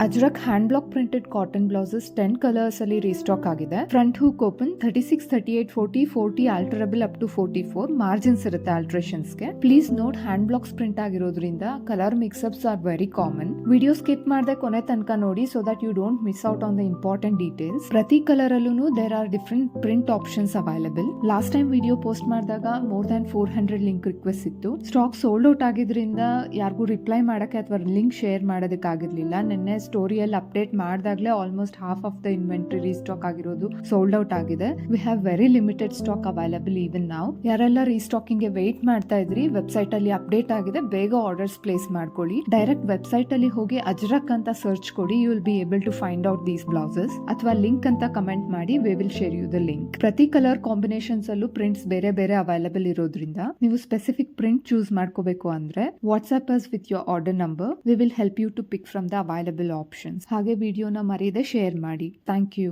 Ajrakh hand block printed cotton blouses 10 colours ಅಲ್ಲಿ restock ಆಗಿದೆ. Front hook open 36, 38, 40, 40 alterable up to 44 margins ಇರುತ್ತೆ alterations ಗೆ. Please note hand blocks print ಆಗಿರೋದ್ರಿಂದ colour mixups are very common. Video skip ಮಾಡದೆ ಕೊನೆ ತನಕ ನೋಡಿ so that you don't miss out on the important details. ಪ್ರತಿ colour ಅಲ್ಲೂ there are different print options available. Last time video post ಮಾಡಿದಾಗ more than 400 link request ಇತ್ತು. Stock sold out ಆಗಿದ್ರಿಂದ ಯಾರಿಗೂ ರಿಪ್ಲೈ ಮಾಡಕ್ಕೆ ಅಥವಾ ಲಿಂಕ್ ಶೇರ್ ಮಾಡೋದಕ್ಕಾಗಿರ್ಲಿಲ್ಲ. ನಿನ್ನೆ ಸ್ಟೋರಿಯಲ್ಲಿ ಅಪ್ಡೇಟ್ ಮಾಡಿದಾಗಲೇ almost half of the inventory restock ಆಗಿರೋದು ಸೋಲ್ಡ್ ಔಟ್ ಆಗಿದೆ. We have very limited stock available even ನಾವು. ಯಾರೆಲ್ಲ ರೀಸ್ಟಾಕಿಂಗ್ ಗೆ ವೇಟ್ ಮಾಡ್ತಾ ಇದ್ರಿ, ವೆಬ್ಸೈಟ್ ಅಲ್ಲಿ ಅಪ್ಡೇಟ್ ಆಗಿದೆ, ಬೇಗ ಆರ್ಡರ್ಸ್ ಪ್ಲೇಸ್ ಮಾಡ್ಕೊಳ್ಳಿ. ಡೈರೆಕ್ಟ್ ವೆಬ್ಸೈಟ್ ಅಲ್ಲಿ ಹೋಗಿ ಅಜ್ರಕ್ ಅಂತ ಸರ್ಚ್ ಕೊಡಿ, you will be able to find out these blouses. ಅಥವಾ ಲಿಂಕ್ ಅಂತ ಕಮೆಂಟ್ ಮಾಡಿ, we will share you the link. ಪ್ರತಿ ಕಲರ್ ಕಾಂಬಿನೇಷನ್ಸ್ ಅಲ್ಲೂ ಪ್ರಿಂಟ್ಸ್ ಬೇರೆ ಬೇರೆ ಅವೈಲೇಬಲ್ ಇರೋದ್ರಿಂದ ನೀವು ಸ್ಪೆಸಿಫಿಕ್ ಪ್ರಿಂಟ್ ಚೂಸ್ ಮಾಡ್ಕೋಬೇಕು ಅಂದ್ರೆ WhatsApp us with your order number. We will help you to pick from the available options. ಹಾಗೆ ವಿಡಿಯೋನ ಮರೆಯದೆ ಶೇರ್ ಮಾಡಿ. Thank you.